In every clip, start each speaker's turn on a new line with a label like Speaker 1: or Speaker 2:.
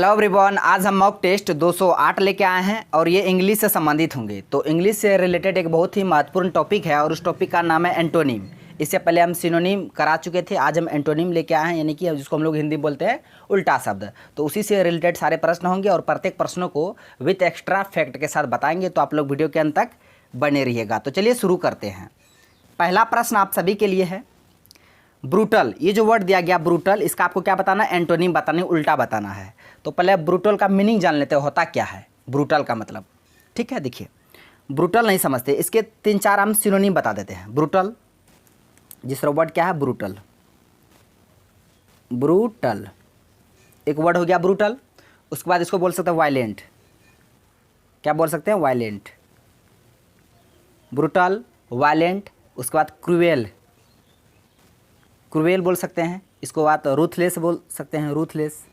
Speaker 1: Hello everyone, आज हम mock test 208 लेके आए हैं और ये इंग्लिश से संबंधित होंगे। तो इंग्लिश से रिलेटेड एक बहुत ही महत्वपूर्ण टॉपिक है और उस टॉपिक का नाम है एंटोनिम। इससे पहले हम सिनोनिम करा चुके थे, आज हम एंटोनिम लेके आए हैं, यानी कि जिसको हम लोग हिंदी बोलते हैं उल्टा शब्द। तो उसी से रिलेटेड सारे प्रश्न होंगे और प्रत्येक प्रश्नों को विथ एक्स्ट्रा फैक्ट के साथ बताएंगे। तो आप लोग वीडियो के अंत तक बने रहिएगा। तो चलिए शुरू करते हैं। पहला प्रश्न आप सभी के लिए है, ब्रूटल। ये जो वर्ड दिया गया ब्रूटल, इसका आपको क्या बताना है? एंटोनिम बताना है, उल्टा बताना है। तो पहले ब्रूटल का मीनिंग जान लेते हैं, होता क्या है ब्रूटल का मतलब। ठीक है, देखिए ब्रूटल नहीं समझते, इसके 3-4 हम सिनोनिम बता देते हैं। ब्रूटल, जिसका वर्ड क्या है? ब्रूटल। ब्रूटल एक वर्ड हो गया ब्रूटल। उसके बाद इसको बोल सकते हैं वायलेंट। क्या बोल सकते हैं? वायलेंट। Brutal, violent. उसके बाद क्रूएल, क्रूएल बोल सकते हैं। इसको बात रूथलेस बोल सकते हैं, रूथलेस।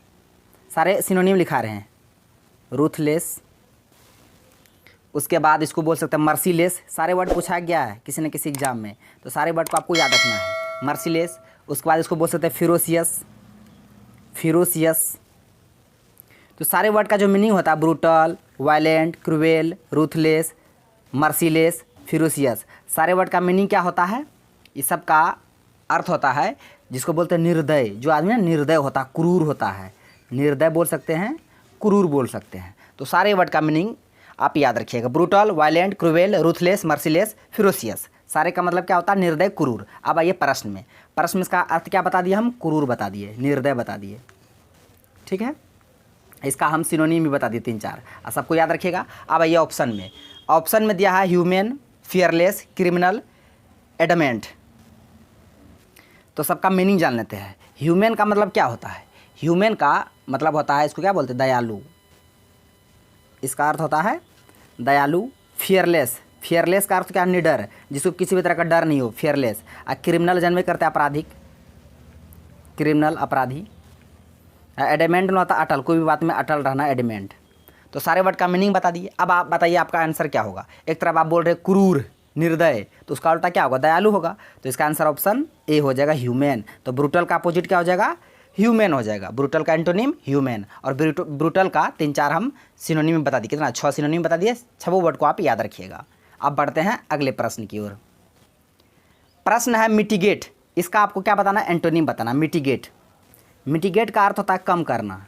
Speaker 1: सारे सिनोनिम लिखा रहे हैं, रूथलेस। उसके बाद इसको बोल सकते हैं मर्सीलेस। सारे वर्ड पूछा गया है किसी न किसी एग्जाम में, तो सारे वर्ड को आपको याद रखना है। मर्सीलेस। उसके बाद इसको बोल सकते हैं फिरोसियस, फिरोसियस। तो सारे वर्ड का जो मीनिंग होता है brutal, violent, cruel, ruthless, merciless, ferocious, सारे वर्ड का मीनिंग क्या होता है? इस सब का अर्थ होता है जिसको बोलते हैं निर्दय। जो आदमी ना निर्दय होता है, क्रूर होता है, निर्दय बोल सकते हैं, क्रूर बोल सकते हैं। तो सारे वर्ड का मीनिंग आप याद रखिएगा, brutal, violent, cruel, ruthless, merciless, ferocious. सारे का मतलब क्या होता है? निर्दय, क्रूर। अब आइए प्रश्न में। प्रश्न में इसका अर्थ क्या बता दिया हम? क्रूर बता दिए, निर्दय बता दिए। ठीक है, इसका हम सिनोनिम भी बता दिए 3-4, और सबको याद रखिएगा। अब आइए ऑप्शन में। ऑप्शन में दिया है ह्यूमन, फियरलेस, क्रिमिनल, एडमेंट। तो सबका मीनिंग जान लेते हैं। ह्यूमन का मतलब क्या होता है? ह्यूमन का मतलब होता है, इसको क्या बोलते हैं? दयालु। इसका अर्थ होता है दयालु। फियरलेस, फियरलेस का अर्थ क्या? निडर, जिसको किसी भी तरह का डर नहीं हो, फियरलेस। और क्रिमिनल जन्म करते हैं आपराधिक, क्रिमिनल, अपराधी। एडमेंट में होता है अटल, कोई भी बात में अटल रहना, एडमेंट। तो सारे वर्ड का मीनिंग बता दिए। अब आप बताइए आपका आंसर क्या होगा? एक तरफ आप बोल रहे क्रूर, निर्दय, तो उसका उल्टा क्या होगा? दयालु होगा। तो इसका आंसर ऑप्शन ए हो जाएगा, ह्यूमन। तो ब्रूटल का अपोजिट क्या हो जाएगा? ह्यूमन हो जाएगा। ब्रूटल का एंटोनिम ह्यूमन। और ब्रूटल का 3-4 हम सिनोनिम बता दिए। कितना? 6 सिनोनिम बता दिए। 6 वर्ड को आप याद रखिएगा। अब बढ़ते हैं अगले प्रश्न की ओर। प्रश्न है मिटिगेट। इसका आपको क्या बताना? एंटोनिम बताना। मिटिगेट, मिटिगेट का अर्थ होता है कम करना,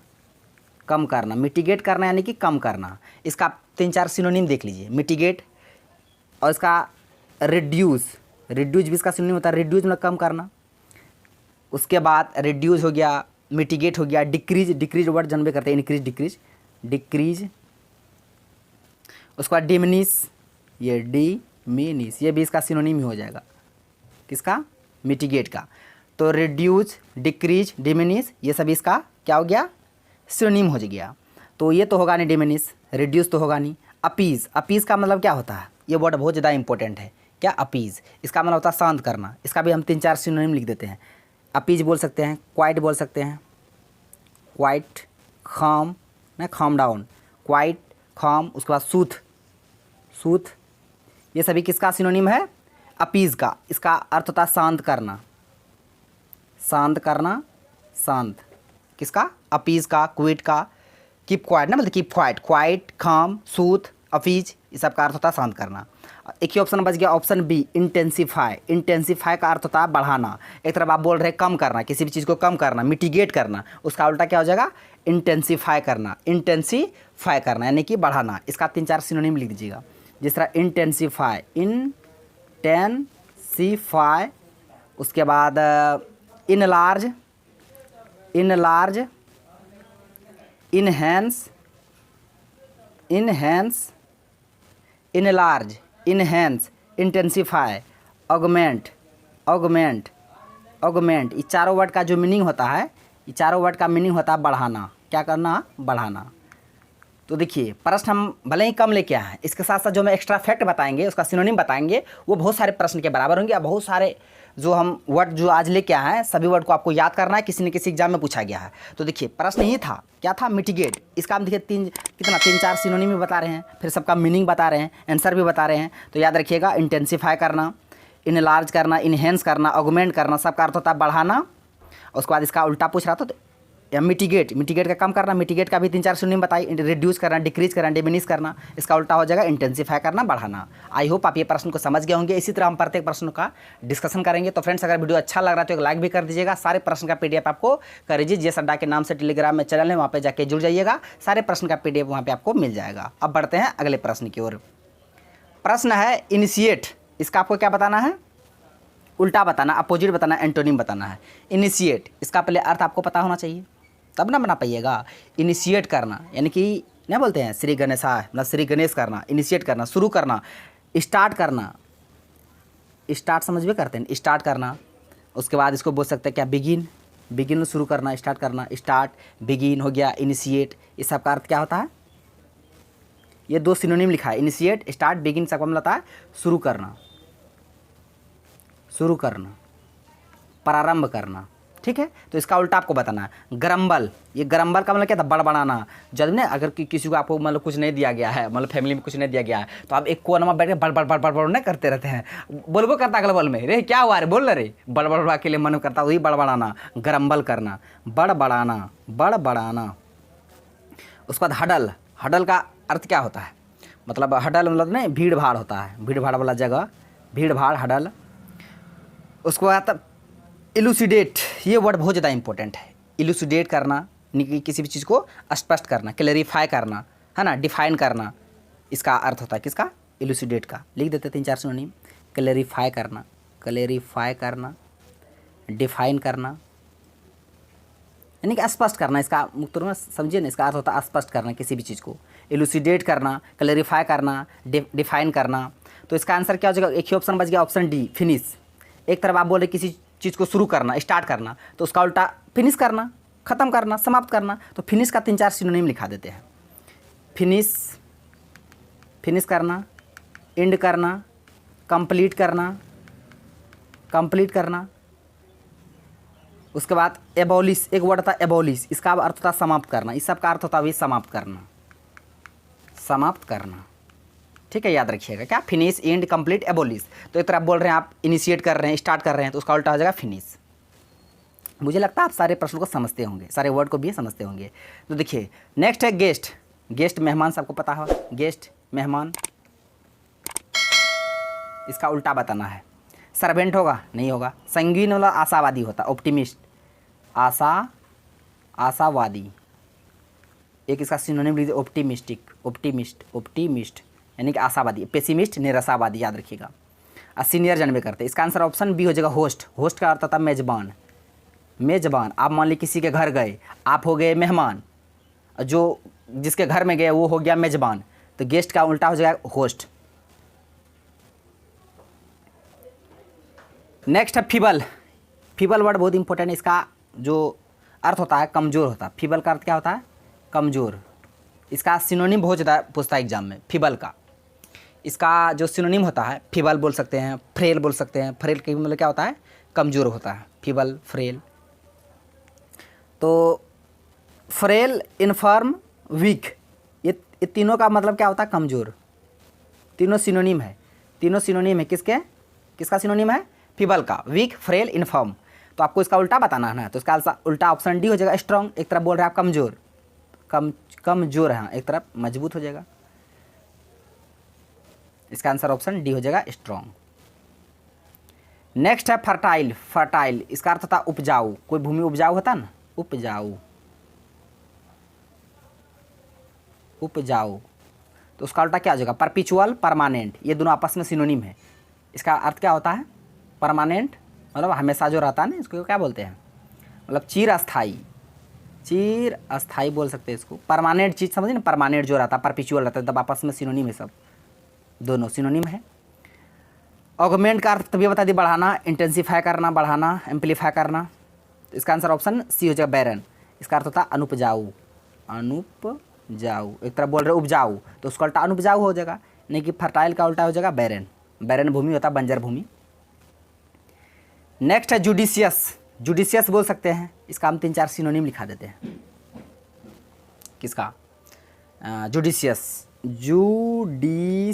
Speaker 1: कम करना। मिटिगेट करना यानी कि कम करना। इसका 3-4 सिनोनिम देख लीजिए, मिटिगेट। और इसका रिड्यूस, रिड्यूस भी इसका सिनोनिम होता है, रिड्यूस मतलब कम करना। उसके बाद रिड्यूस हो गया, मिटिगेट हो गया। डिक्रीज, डिक्रीज वर्ड जन्म करते हैं, इनक्रीज, डिक्रीज, डिक्रीज। उसके बाद डिमिनिश, ये डिमिनिश, ये भी इसका सिनोनिम ही हो जाएगा। किसका? मिटिगेट का। तो रिड्यूस, डिक्रीज, डिमिनिश, ये सभी इसका क्या हो गया? सिनोनिम हो गया। तो ये तो होगा नहीं डिमिनिश, रिड्यूस तो होगा नहीं। अपीज, अपीज का मतलब क्या होता है? ये वर्ड बहुत ज़्यादा इंपॉर्टेंट है। क्या? अपीज, इसका मतलब होता है शांत करना। इसका भी हम 3-4 सिनोनिम लिख देते हैं। अपीज बोल सकते हैं, क्वाइट बोल सकते हैं, क्वाइट, खाम ना, खाम डाउन, क्वाइट, खाम। उसके बाद सूथ, सूथ, ये सभी किसका सिनोनिम है? अपीज का। इसका अर्थ होता है शांत करना, शांत करना, शांत। किसका? अपीज का, क्विट का। कीप क्वाइट ना, मतलब कीप क्वाइट, क्वाइट, खाम, सूथ, अपीज, ये सब का अर्थ होता है शांत करना। एक ही ऑप्शन बच गया, ऑप्शन बी, इंटेंसीफाई। इंटेंसीफाई का अर्थ होता है बढ़ाना। एक तरफ आप बोल रहे हैं कम करना, किसी भी चीज़ को कम करना, मिटिगेट करना, उसका उल्टा क्या हो जाएगा? इंटेंसीफाई करना, इंटेंसीफाई करना यानी कि बढ़ाना। इसका 3-4 सिनोनिम लिख दीजिएगा। जिस तरह इंटेंसीफाई, इंटेंसीफाई। उसके बाद enlarge, enlarge, enhance, enhance, enlarge, enhance, intensify, augment, augment, augment. ये चारों वर्ड का जो मीनिंग होता है, ये चारों वर्ड का मीनिंग होता है बढ़ाना। क्या करना? बढ़ाना। तो देखिए प्रश्न हम भले ही कम लेके आए हैं, इसके साथ साथ जो हम एक्स्ट्रा फैक्ट बताएंगे, उसका सिनोनिम बताएंगे, वो बहुत सारे प्रश्न के बराबर होंगे। और बहुत सारे जो हम वर्ड जो आज लेके आए हैं, सभी वर्ड को आपको याद करना है, किसी न किसी एग्जाम में पूछा गया है। तो देखिए प्रश्न ही था, क्या था? मिटिगेट। इसका हम देखिए 3-4 सिनोनिम भी बता रहे हैं, फिर सबका मीनिंग बता रहे हैं, आंसर भी बता रहे हैं। तो याद रखिएगा, इंटेंसीफाई करना, इनलार्ज करना, इनहेंस करना, ऑगमेंट करना, सबका अर्थ होता है बढ़ाना। उसके बाद इसका उल्टा पूछ रहा था, तो या मिटिगेट, मिटिगेट का कम करना, मिटिगेट का भी 3-4 सिनोनिम बताई। रिड्यूस करना, डिक्रीज करना, डिमिनिश करना, इसका उल्टा हो जाएगा इंटेंसिफाई करना, बढ़ाना। आई होप आप ये प्रश्न को समझ गए होंगे। इसी तरह हम प्रत्येक प्रश्न का डिस्कशन करेंगे। तो फ्रेंड्स, अगर वीडियो अच्छा लग रहा है तो एक लाइक भी कर दीजिएगा। सारे प्रश्न का पीडीएफ आपको कर दीजिए, जेएस अड्डा के नाम से टेलीग्राम में चैनल है, वहाँ पर जाके जुड़ जाइएगा। सारे प्रश्न का पीडीएफ वहाँ पर आपको मिल जाएगा। अब बढ़ते हैं अगले प्रश्न की ओर। प्रश्न है इनिशिएट, इसका आपको क्या बताना है? उल्टा बताना, अपोजिट बताना, एंटोनिम बताना है। इनिशिएट, इसका पहले अर्थ आपको पता होना चाहिए, तब ना बना पाइएगा। इनिशिएट करना यानी कि क्या बोलते हैं, श्री गणेशाय, मतलब श्री गणेश करना। इनिशिएट करना, शुरू करना, स्टार्ट करना, स्टार्ट समझ में करते हैं, स्टार्ट करना। उसके बाद इसको बोल सकते हैं क्या, बिगिन, बिगिन शुरू करना, स्टार्ट करना, स्टार्ट, बिगिन हो गया, इनिशिएट। इस सब का अर्थ क्या होता है? ये 2 सिनोनिम लिखा है, इनिशिएट, स्टार्ट, बिगिन, सबका मतलब होता है शुरू करना, शुरू करना, प्रारंभ करना। ठीक है, तो इसका उल्टा आपको बताना है। ग्रम्बल, ये ग्रम्बल का मतलब क्या था? बड़बड़ाना। जब ने अगर किसी को आपको मतलब कुछ नहीं दिया गया है, मतलब फैमिली में कुछ नहीं दिया गया है, तो आप एक कोने में बैठ के बड़ बड़ बड़ बड़ बड़ नहीं करते रहते हैं, बोलबो करता अगल बल में, रे क्या हुआ रे, बोल रहे, बड़बड़ा के लिए मन करता, वही बड़बड़ाना, ग्रम्बल करना, बड़बड़ाना, बड़बड़ाना। उसके बाद हडल, हडल का अर्थ क्या होता है? मतलब हडल मतलब नहीं, भीड़ भाड़ होता है, भीड़ भाड़ वाला जगह, भीड़ भाड़, हडल। उसके बाद इलूसिडेट, ये वर्ड बहुत ज़्यादा इंपॉर्टेंट है। इलूसिडेट करना यानी किसी भी चीज़ को स्पष्ट करना, क्लैरिफाई करना, है ना, डिफाइन करना, इसका अर्थ होता है किसका? इलूसिडेट का। लिख देते 3-4 सिनोनिम। क्लैरिफाई करना, क्लैरिफाई करना, डिफाइन करना यानी कि स्पष्ट करना। इसका मुक्त में समझिए ना, इसका अर्थ होता है स्पष्ट करना किसी भी चीज़ को। इलूसिडेट करना, क्लैरिफाई करना, डिफाइन करना। तो इसका आंसर क्या हो जाएगा? एक ही ऑप्शन बच गया, ऑप्शन डी, फिनिश। एक तरफ आप बोल रहे किसी चीज़ को शुरू करना, स्टार्ट करना, तो उसका उल्टा फिनिश करना, ख़त्म करना, समाप्त करना। तो फिनिश का 3-4 सिनोनिम लिखा देते हैं। फिनिश, फिनिश करना, एंड करना, कंप्लीट करना, कंप्लीट करना। उसके बाद एबॉलिश, एक वर्ड था एबॉलिश, इसका अर्थ होता समाप्त करना। इस सब का अर्थ होता है समाप्त करना, समाप्त करना। ठीक है, याद रखिएगा क्या, फिनिश, एंड, कंप्लीट, एबॉलिश। तो एक तरह आप बोल रहे हैं, आप इनिशिएट कर रहे हैं, स्टार्ट कर रहे हैं, तो उसका उल्टा हो जाएगा फिनिश। मुझे लगता है आप सारे प्रश्नों को समझते होंगे, सारे वर्ड को भी समझते होंगे। तो देखिए नेक्स्ट है गेस्ट, गेस्ट मेहमान, सबको पता हो, गेस्ट मेहमान। इसका उल्टा बताना है। सर्वेंट होगा? नहीं होगा। संगीन वाला आशावादी होता, ऑप्टिमिस्ट, आशा, आशावादी। एक इसका सिनोनिम लीजिए, ऑप्टिमिस्टिक, ऑप्टिमिस्ट, ऑप्टिमिस्ट यानी कि आशावादी। पेसिमिस्ट, निराशावादी, याद रखिएगा। सीनियर जन में करते, इसका आंसर ऑप्शन बी हो जाएगा, होस्ट। होस्ट का अर्थ होता है मेजबान, मेजबान। आप मान लीजिए किसी के घर गए, आप हो गए मेहमान, जो जिसके घर में गए वो हो गया मेजबान। तो गेस्ट का उल्टा हो जाएगा होस्ट। नेक्स्ट है फीबल। फीबल वर्ड बहुत इंपॉर्टेंट है। इसका जो अर्थ होता है कमज़ोर होता है। फीबल का अर्थ क्या होता है? कमज़ोर। इसका सिनोनिम बहुत ज़्यादा पूछता है एग्जाम में, फीबल का। इसका जो सिनोनिम होता है, फीबल बोल सकते हैं, फ्रेल बोल सकते हैं। फ्रेल का मतलब क्या होता है? कमज़ोर होता है, फीबल, फ्रेल। तो फ्रेल, इनफर्म, वीक, ये तीनों का मतलब क्या होता है? कमज़ोर। तीनों सिनोनिम है, तीनों सिनोनिम है किसके? किसका सिनोनिम है? फीबल का, वीक, फ्रेल, इनफर्म। तो आपको इसका उल्टा बताना है ना, तो इसका उल्टा ऑप्शन डी हो जाएगा, स्ट्रॉन्ग। एक तरफ बोल रहे हैं आप कमज़ोर, कमज़ोर है, एक तरफ मजबूत हो जाएगा। इसका आंसर ऑप्शन डी हो जाएगा, स्ट्रॉन्ग। नेक्स्ट है फर्टाइल। फर्टाइल इसका अर्थ होता है उपजाऊ। कोई भूमि उपजाऊ होता है ना, उपजाऊ, उपजाऊ। तो उसका उल्टा क्या हो जाएगा? Perpetual, permanent. ये दोनों आपस में सिनोनिम है। इसका अर्थ क्या होता है? परमानेंट मतलब हमेशा जो रहता है ना, इसको क्या बोलते हैं? मतलब चिर अस्थाई, चिर अस्थाई बोल सकते हैं इसको। परमानेंट चीज़ समझिए ना, परमानेंट जो रहता है, परपिचुअल रहता है, तब आपस में सिनोनिम है, सब दोनों सिनोनिम है। ऑगमेंट का अर्थ तभी बता दी, बढ़ाना, इंटेंसिफाई करना, बढ़ाना, एम्पलीफाई करना। तो इसका आंसर ऑप्शन सी हो जाएगा, बैरन। इसका अर्थ होता है अनुपजाऊ, अनुपजाऊ। एक तरफ बोल रहे उपजाऊ, तो उसका उल्टा अनुपजाऊ हो जाएगा। नहीं कि फर्टाइल का उल्टा हो जाएगा बैरन। बैरन भूमि होता है बंजर भूमि। नेक्स्ट है जुडिशियस। जुडिशियस बोल सकते हैं, इसका हम 3-4 सिनोनिम लिखा देते हैं। किसका? जुडिशियस, जुडिशियस,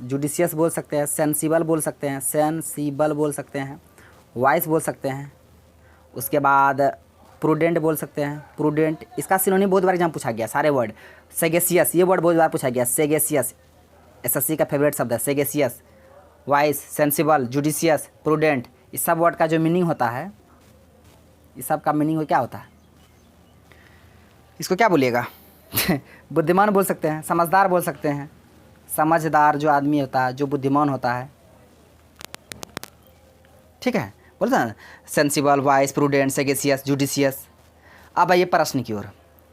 Speaker 1: जुडिशियस बोल सकते हैं। सेंसिबल बोल सकते हैं, सेंसिबल बोल सकते हैं। वाइस बोल सकते हैं। उसके बाद प्रूडेंट बोल सकते हैं, प्रूडेंट। इसका सिनोनिम बहुत बार एग्जाम पूछा गया, सारे वर्ड। सेगेसियस, ये वर्ड बहुत बार पूछा गया, सेगेसियस, एसएससी का फेवरेट शब्द है सेगेसियस। वाइस, सेंसिबल, जुडिशियस, प्रूडेंट, इस सब वर्ड का जो मीनिंग होता है, इस सब का मीनिंग क्या होता है, इसको क्या बोलिएगा? बुद्धिमान बोल सकते हैं, समझदार बोल सकते हैं। समझदार जो आदमी होता है, जो बुद्धिमान होता है, ठीक है, बोलते हैं सेंसिबल, वाइस, प्रूडेंट, सेगेसियस, जुडिशियस। अब आइए प्रश्न की ओर।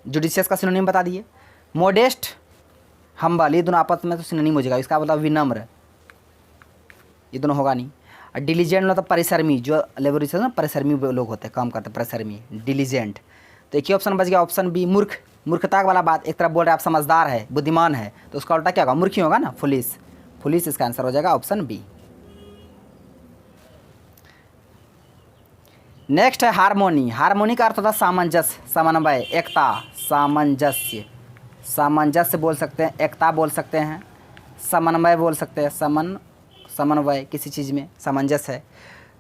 Speaker 1: जुडिशियस का सिनोनिम बता दिए। मोडेस्ट, हम्बल, ये दोनों आपस में तो सिनोनिम हो जाएगा। इसका मतलब विनम्र, ये दोनों होगा नहीं। और डिलीजेंट मतलब परिश्रमी, जो लेबोरेटरी से ना परिश्रमी लोग होते हैं, काम करते हैं, परिश्रमी, डिलीजेंट। तो एक ही ऑप्शन बच गया, ऑप्शन बी, मूर्ख। मूर्खता वाला बात, एक तरफ बोल रहे हैं आप समझदार है, बुद्धिमान है, तो उसका उल्टा क्या होगा? मूर्ख ही होगा ना, फुलिश। फुलिश इसका आंसर हो जाएगा ऑप्शन बी। नेक्स्ट है हारमोनी। हारमोनी का अर्थ होता है सामंजस्य, समन्वय, एकता, सामंजस्य। सामंजस्य बोल सकते हैं, एकता बोल सकते हैं, समन्वय बोल सकते हैं, समन्वय, किसी चीज़ में सामंजस्य है।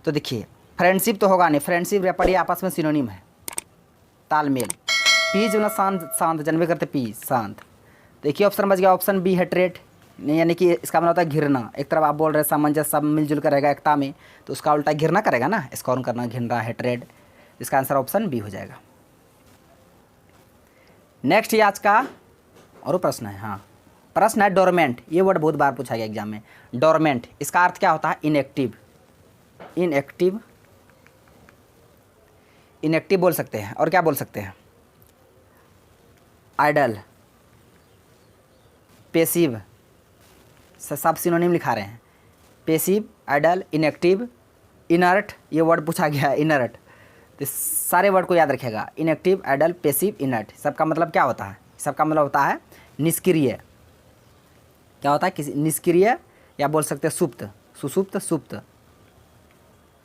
Speaker 1: तो देखिए फ्रेंडशिप तो होगा नहीं, फ्रेंडशिप रेपड़ी आपस में सिनोनिम है, तालमेल। पीस जो ना शांत, शांत जानवे करते पीस, शांत। देखिए ऑप्शन बच गया, ऑप्शन बी, हेट्रेट, यानी कि इसका मतलब होता है घिरना। एक तरफ आप बोल रहे हैं सामंजस्य, सब मिलजुल कर रहेगा एकता में, तो उसका उल्टा घिरना करेगा ना, स्कॉर्न करना, घिरना, हेट्रेड। इसका आंसर ऑप्शन बी हो जाएगा। नेक्स्ट ये आज का और प्रश्न है, हाँ प्रश्न है डोरमेंट। ये वर्ड बहुत बार पूछा गया एग्जाम में। डोरमेंट, इसका अर्थ क्या होता है? इनएक्टिव। इनएक्टिव, इनएक्टिव बोल सकते हैं। और क्या बोल सकते हैं? आइडल, पेसिव, सब सिनोनिम लिखा रहे हैं। पेसिव, आइडल, इनएक्टिव, इनर्ट, ये वर्ड पूछा गया है, इनर्ट। तो सारे वर्ड को याद रखिएगा, इनएक्टिव, आइडल, पेसिव, इनर्ट। सबका मतलब क्या होता है? सबका मतलब होता है निष्क्रिय। क्या होता है? किसी निष्क्रिय, या बोल सकते हैं सुप्त, सुसुप्त, सुप्त,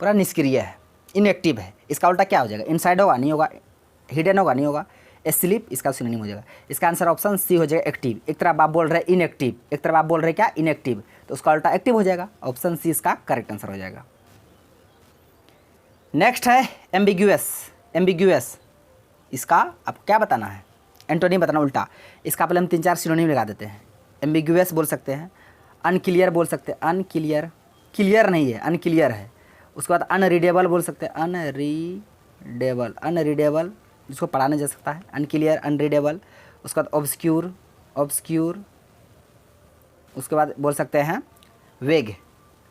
Speaker 1: पूरा निष्क्रिय है, इनएक्टिव है। इसका उल्टा क्या हो जाएगा? इनसाइड होगा, नहीं होगा, हिडन होगा, नहीं होगा, स्लीप, इसका सिनोनिम हो जाएगा। इसका आंसर ऑप्शन सी हो जाएगा, एक्टिव। एक तरफ आप बोल रहे हैं इनएक्टिव, एक तरफ आप बोल रहे हैं क्या? इनएक्टिव, तो उसका उल्टा एक्टिव हो जाएगा। ऑप्शन सी इसका करेक्ट आंसर हो जाएगा। नेक्स्ट है एम्बिग्यूअस। एम्बिग्यूअस, इसका आप क्या बताना है? एंटोनिम बताना उल्टा। इसका पहले हम 3-4 सिनोनिम लगा देते हैं। एम्बिग्यूअस बोल सकते हैं, अनक्लियर बोल सकते हैं, अनक्लियर, क्लियर नहीं है, अनक्लियर है। उसके बाद अनरीडेबल बोल सकते हैं, अनरीडेबल, अनरीडेबल जिसको पढ़ा नहीं जा सकता है, अनक्लियर, अनरीडेबल। उसके बाद ऑब्सक्यूर, ऑब्सक्यूर। उसके बाद बोल सकते हैं वेग,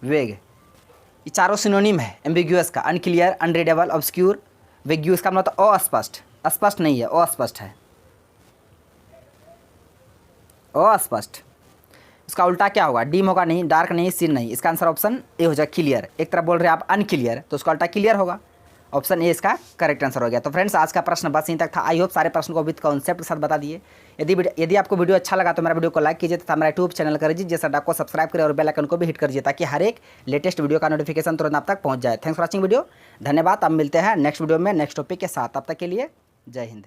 Speaker 1: वेग। ये चारों सिनोनिम है एम्बिग्यूअस का, अनक्लियर, अनरीडेबल, ऑब्सक्यूर, वेग्यू। इसका मतलब अस्पष्ट, अस्पष्ट नहीं है, अस्पष्ट है, अस्पष्ट। इसका उल्टा क्या होगा? डीम होगा नहीं, डार्क नहीं, सीन नहीं। इसका आंसर ऑप्शन ए हो जाएगा, क्लियर। एक तरफ बोल रहे हैं आप अनक्लियर, तो उसका उल्टा क्लियर होगा। ऑप्शन ए इसका करेक्ट आंसर हो गया। तो फ्रेंड्स आज का प्रश्न बस यहीं तक था। आई होप सारे प्रश्न को विद कॉन्सेप्ट के साथ बता दिए। यदि आपको वीडियो अच्छा लगा तो मेरा वीडियो को लाइक कीजिए तथा मेरा यूट्यूब चैनल कर दीजिए, जैसा को सब्सक्राइब करें और बेल आइकन को भी हिट कर दीजिए, ताकि हर एक लेटेस्ट वीडियो का नोटिफिकेशन तुरंत आप तक पहुंच जाए। थैंक्स फॉर वॉचिंग वीडियो, धन्यवाद। अब मिलते हैं नेक्स्ट वीडियो में नेक्स्ट टॉपिक के साथ। तब तक के लिए जय हिंद।